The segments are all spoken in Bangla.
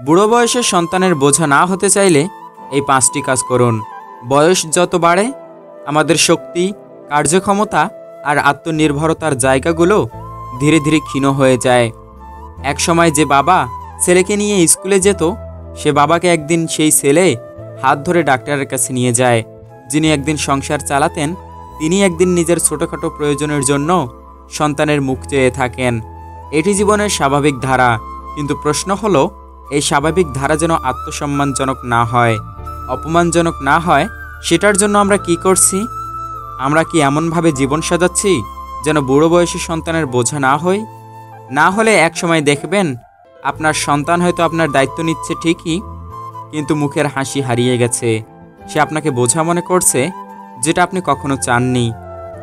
বুড়ো বয়সের সন্তানের বোঝা না হতে চাইলে এই 5টি কাজ করুন। বয়স যত বাড়ে আমাদের শক্তি, কার্যক্ষমতা আর আত্মনির্ভরতার জায়গাগুলো ধীরে ধীরে ক্ষীণ হয়ে যায়। এক সময় যে বাবা ছেলেকে নিয়ে স্কুলে যেত, সে বাবাকে একদিন সেই ছেলে হাত ধরে ডাক্তারের কাছে নিয়ে যায়। যিনি একদিন সংসার চালাতেন, তিনি একদিন নিজের ছোটোখাটো প্রয়োজনের জন্য সন্তানের মুখ চেয়ে থাকেন। এটি জীবনের স্বাভাবিক ধারা, কিন্তু প্রশ্ন হলো এই স্বাভাবিক ধারা যেন আত্মসম্মানজনক না হয়, অপমানজনক না হয়। সেটার জন্য আমরা কি করছি? আমরা কি এমনভাবে জীবন সাজাচ্ছি যেন বুড়ো বয়সী সন্তানের বোঝা না হই? না হলে এক সময় দেখবেন আপনার সন্তান হয়তো আপনার দায়িত্ব নিচ্ছে ঠিকই, কিন্তু মুখের হাসি হারিয়ে গেছে। সে আপনাকে বোঝা মনে করছে, যেটা আপনি কখনো চাননি।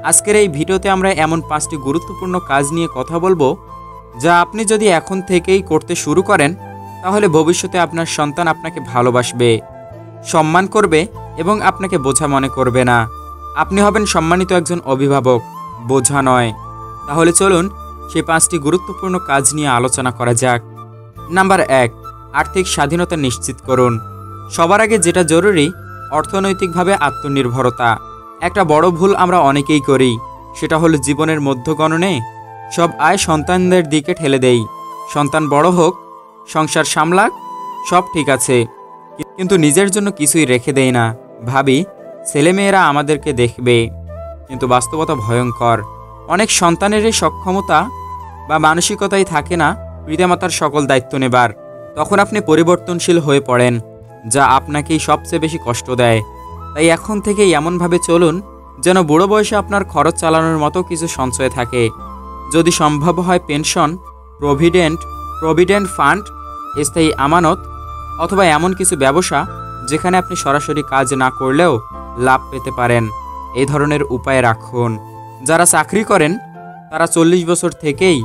আজকের এই ভিডিওতে আমরা এমন 5টি গুরুত্বপূর্ণ কাজ নিয়ে কথা বলবো, যা আপনি যদি এখন থেকেই করতে শুরু করেন, তাহলে ভবিষ্যতে আপনার সন্তান আপনাকে ভালোবাসবে, সম্মান করবে এবং আপনাকে বোঝা মনে করবে না। আপনি হবেন সম্মানিত একজন অভিভাবক, বোঝা নয়। তাহলে চলুন সেই 5টি গুরুত্বপূর্ণ কাজ নিয়ে আলোচনা করা যাক। নাম্বার 1, আর্থিক স্বাধীনতা নিশ্চিত করুন। সবার আগে যেটা জরুরি, অর্থনৈতিকভাবে আত্মনির্ভরতা। একটা বড় ভুল আমরা অনেকেই করি, সেটা হলো জীবনের মধ্যগণনে সব আয় সন্তানদের দিকে ঠেলে দেই। সন্তান বড় হোক, সংসার সামলাক, সব ঠিক আছে, কিন্তু নিজের জন্য কিছুই রেখে দেই না। ভাবি ছেলেমেয়েরা আমাদেরকে দেখবে, কিন্তু বাস্তবতা ভয়ঙ্কর। অনেক সন্তানেরই সক্ষমতা বা মানসিকতাই থাকে না পিতামাতার সকল দায়িত্ব নেবার। তখন আপনি পরিবর্তনশীল হয়ে পড়েন, যা আপনাকেই সবচেয়ে বেশি কষ্ট দেয়। তাই এখন থেকেই এমনভাবে চলুন যেন বুড়ো বয়সে আপনার খরচ চালানোর মতো কিছু সঞ্চয় থাকে। যদি সম্ভব হয় পেনশন, প্রভিডেন্ট ফান্ড, স্থায়ী আমানত অথবা এমন কিছু ব্যবসা যেখানে আপনি সরাসরি কাজ না করলেও লাভ পেতে পারেন, এই ধরনের উপায় রাখুন। যারা চাকরি করেন তারা 40 বছর থেকেই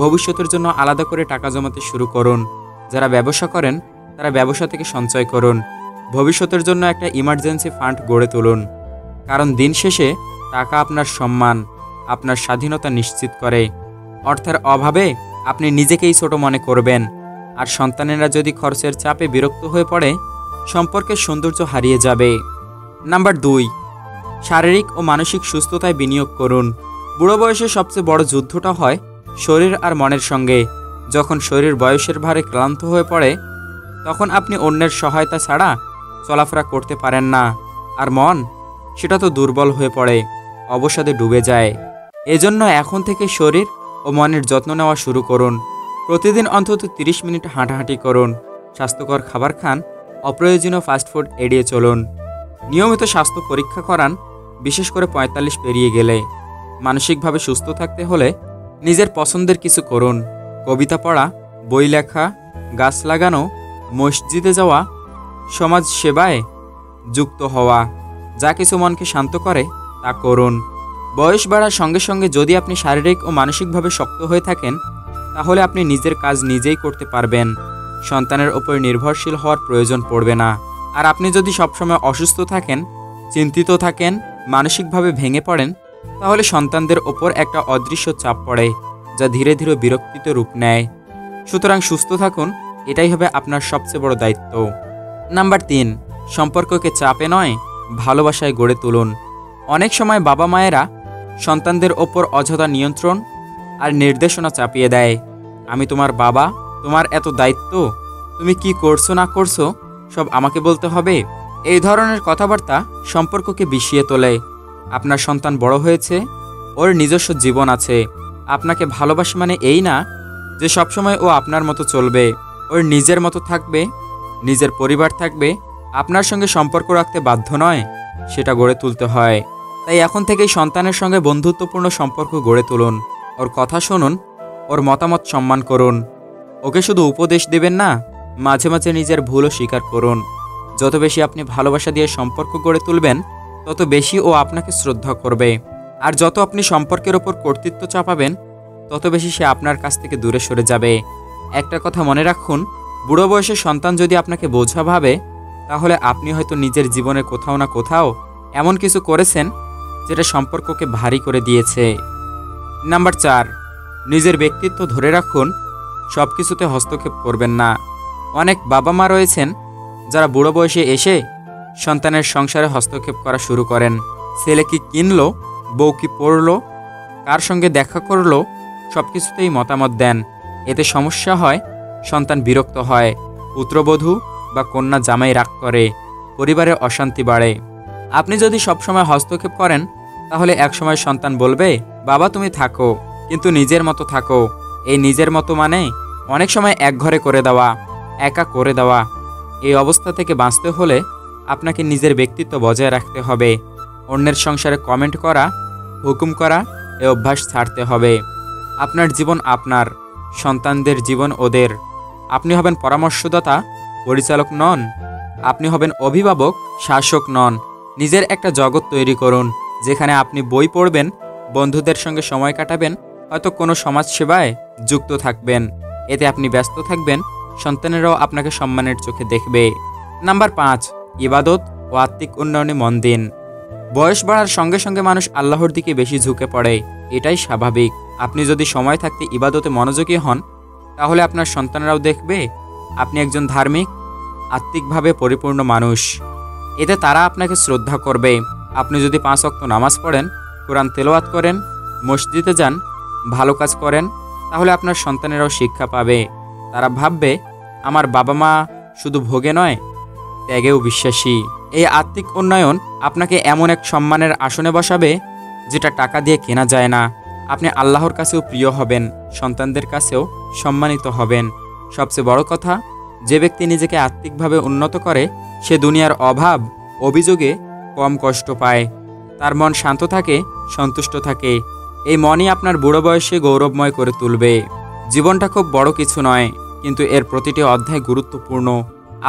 ভবিষ্যতের জন্য আলাদা করে টাকা জমাতে শুরু করুন। যারা ব্যবসা করেন তারা ব্যবসা থেকে সঞ্চয় করুন। ভবিষ্যতের জন্য একটা ইমার্জেন্সি ফান্ড গড়ে তুলুন, কারণ দিন শেষে টাকা আপনার সম্মান, আপনার স্বাধীনতা নিশ্চিত করে। অর্থের অভাবে আপনি নিজেকেই ছোট মনে করবেন, আর সন্তানেরা যদি খরচের চাপে বিরক্ত হয়ে পড়ে, সম্পর্কের সৌন্দর্য হারিয়ে যাবে। নাম্বার 2, শারীরিক ও মানসিক সুস্থতায় বিনিয়োগ করুন। বুড়ো বয়সে সবচেয়ে বড় যুদ্ধটা হয় শরীর আর মনের সঙ্গে। যখন শরীর বয়সের ভারে ক্লান্ত হয়ে পড়ে, তখন আপনি অন্যের সহায়তা ছাড়া চলাফেরা করতে পারেন না, আর মন সেটা তো দুর্বল হয়ে পড়ে, অবসাদে ডুবে যায়। এজন্য এখন থেকে শরীর ও মনের যত্ন নেওয়া শুরু করুন। প্রতিদিন অন্তত 30 মিনিট হাঁটাহাঁটি করুন, স্বাস্থ্যকর খাবার খান, অপ্রয়োজনীয় ফাস্টফুড এড়িয়ে চলুন। নিয়মিত স্বাস্থ্য পরীক্ষা করান, বিশেষ করে 45 পেরিয়ে গেলে। মানসিকভাবে সুস্থ থাকতে হলে নিজের পছন্দের কিছু করুন। কবিতা পড়া, বই লেখা, গাছ লাগানো, মসজিদে যাওয়া, সমাজ সেবায় যুক্ত হওয়া, যা কিছু মনকে শান্ত করে তা করুন। বয়স বাড়ার সঙ্গে সঙ্গে যদি আপনি শারীরিক ও মানসিকভাবে শক্ত হয়ে থাকেন, তাহলে আপনি নিজের কাজ নিজেই করতে পারবেন। সন্তানের ওপর নির্ভরশীল হওয়ার প্রয়োজন পড়বে না। আর আপনি যদি সবসময় অসুস্থ থাকেন, চিন্তিত থাকেন, মানসিকভাবে ভেঙে পড়েন, তাহলে সন্তানদের ওপর একটা অদৃশ্য চাপ পড়ে, যা ধীরে ধীরে বিরক্তিতে রূপ নেয়। সুতরাং সুস্থ থাকুন, এটাই হবে আপনার সবচেয়ে বড় দায়িত্ব। নাম্বার 3, সম্পর্ককে চাপে নয় ভালোবাসায় গড়ে তুলুন। অনেক সময় বাবা মায়েরা সন্তানদের ওপর অযথা নিয়ন্ত্রণ আর নির্দেশনা চাপিয়ে দেয়। আমি তোমার বাবা, তোমার এত দায়িত্ব, তুমি কি করছো না করছো সব আমাকে বলতে হবে। এই ধরনের কথাবার্তা সম্পর্ককে বিষিয়ে তোলে। আপনার সন্তান বড় হয়েছে, ওর নিজস্ব জীবন আছে। আপনাকে ভালোবাসে মানে এই না যে সবসময় ও আপনার মতো চলবে। ওর নিজের মতো থাকবে, নিজের পরিবার থাকবে। আপনার সঙ্গে সম্পর্ক রাখতে বাধ্য নয়, সেটা গড়ে তুলতে হয়। তাই এখন থেকেই সন্তানের সঙ্গে বন্ধুত্বপূর্ণ সম্পর্ক গড়ে তুলুন। ওর কথা শুনুন, ওর মতামত সম্মান করুন। ওকে শুধু উপদেশ দেবেন না, মাঝে মাঝে নিজের ভুলও স্বীকার করুন। যত বেশি আপনি ভালোবাসা দিয়ে সম্পর্ক গড়ে তুলবেন, তত বেশি ও আপনাকে শ্রদ্ধা করবে। আর যত আপনি সম্পর্কের ওপর কর্তৃত্ব চাপাবেন, তত বেশি সে আপনার কাছ থেকে দূরে সরে যাবে। একটা কথা মনে রাখুন, বুড়ো বয়সে সন্তান যদি আপনাকে বোঝা ভাবে, তাহলে আপনি হয়তো নিজের জীবনে কোথাও না কোথাও এমন কিছু করেছেন যেটা সম্পর্ককে ভারী করে দিয়েছে। নাম্বার 4, নিজের ব্যক্তিত্ব ধরে রাখুন, সব কিছুতে হস্তক্ষেপ করবেন না। অনেক বাবা মা রয়েছেন যারা বুড়ো বয়সে এসে সন্তানের সংসারে হস্তক্ষেপ করা শুরু করেন। ছেলে কি কিনলো, বউ কি পড়লো, কার সঙ্গে দেখা করলো, সব কিছুতেই মতামত দেন। এতে সমস্যা হয়, সন্তান বিরক্ত হয়, পুত্রবধূ বা কন্যা জামাই রাগ করে, পরিবারে অশান্তি বাড়ে। আপনি যদি সবসময় হস্তক্ষেপ করেন তাহলে একসময় সন্তান বলবে, বাবা তুমি থাকো, কিন্তু নিজের মতো থাকো। এই নিজের মতো মানে অনেক সময় একঘরে করে দেওয়া, একা করে দেওয়া। এই অবস্থা থেকে বাঁচতে হলে আপনাকে নিজের ব্যক্তিত্ব বজায় রাখতে হবে। অন্যের সংসারে কমেন্ট করা, হুকুম করা এ অভ্যাস ছাড়তে হবে। আপনার জীবন আপনার, সন্তানদের জীবন ওদের। আপনি হবেন পরামর্শদাতা, পরিচালক নন। আপনি হবেন অভিভাবক, শাসক নন। নিজের একটা জগৎ তৈরি করুন যেখানে আপনি বই পড়বেন, বন্ধুদের সঙ্গে সময় কাটাবেন, হয়তো কোনো সমাজসেবায় যুক্ত থাকবেন। এতে আপনি ব্যস্ত থাকবেন, সন্তানেরাও আপনাকে সম্মানের চোখে দেখবে। নাম্বার 5, ইবাদত ও আত্মিক উন্নয়নে মন দিন। বয়স বাড়ার সঙ্গে সঙ্গে মানুষ আল্লাহর দিকে বেশি ঝুঁকে পড়ে, এটাই স্বাভাবিক। আপনি যদি সময় থাকতে ইবাদতে মনোযোগী হন তাহলে আপনার সন্তানরাও দেখবে আপনি একজন ধার্মিক, আত্মিকভাবে পরিপূর্ণ মানুষ। এতে তারা আপনাকে শ্রদ্ধা করবে। আপনি যদি 5 ওয়াক্ত নামাজ পড়েন, কোরআন তেলাওয়াত করেন, মসজিদে যান, ভালো কাজ করেন, তাহলে আপনার সন্তানেরাও শিক্ষা পাবে। তারা ভাববে আমার বাবা মা শুধু ভোগে নয়, ত্যাগেও বিশ্বাসী। এই আত্মিক উন্নয়ন আপনাকে এমন এক সম্মানের আসনে বসাবে যেটা টাকা দিয়ে কেনা যায় না। আপনি আল্লাহর কাছেও প্রিয় হবেন, সন্তানদের কাছেও সম্মানিত হবেন। সবচেয়ে বড় কথা, যে ব্যক্তি নিজেকে আত্মিকভাবে উন্নত করে সে দুনিয়ার অভাব অভিযোগে কম কষ্ট পায়। তার মন শান্ত থাকে, সন্তুষ্ট থাকে। এই মনই আপনার বুড়ো বয়সে গৌরবময় করে তুলবে। জীবনটা খুব বড় কিছু নয়, কিন্তু এর প্রতিটি অধ্যায় গুরুত্বপূর্ণ।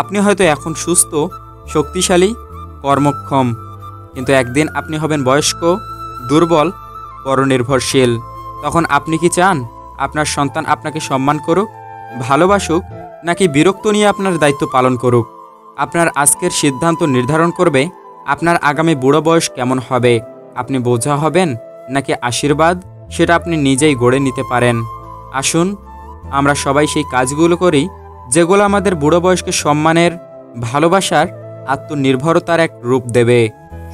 আপনি হয়তো এখন সুস্থ, শক্তিশালী, কর্মক্ষম, কিন্তু একদিন আপনি হবেন বয়স্ক, দুর্বল, পরনির্ভরশীল। তখন আপনি কি চান আপনার সন্তান আপনাকে সম্মান করুক, ভালোবাসুক, নাকি বিরক্ত নিয়ে আপনার দায়িত্ব পালন করুক? আপনার আজকের সিদ্ধান্ত নির্ধারণ করবে আপনার আগামী বুড়ো বয়স কেমন হবে। আপনি বোঝা হবেন নাকি আশীর্বাদ, সেটা আপনি নিজেই গড়ে নিতে পারেন। আসুন আমরা সবাই সেই কাজগুলো করি যেগুলো আমাদের বুড়ো বয়সকে সম্মানের, ভালোবাসার, আত্মনির্ভরতার এক রূপ দেবে।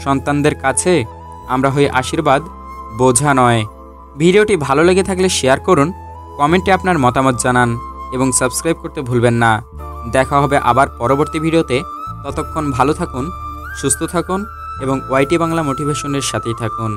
সন্তানদের কাছে আমরা হই আশীর্বাদ, বোঝা নয়। ভিডিওটি ভালো লেগে থাকলে শেয়ার করুন, কমেন্টে আপনার মতামত জানান এবং সাবস্ক্রাইব করতে ভুলবেন না। দেখা হবে আবার পরবর্তী ভিডিওতে। ততক্ষণ ভালো থাকুন, সুস্থ থাকুন এবং ওয়াইটি বাংলা মোটিভেশনের সাথেই থাকুন।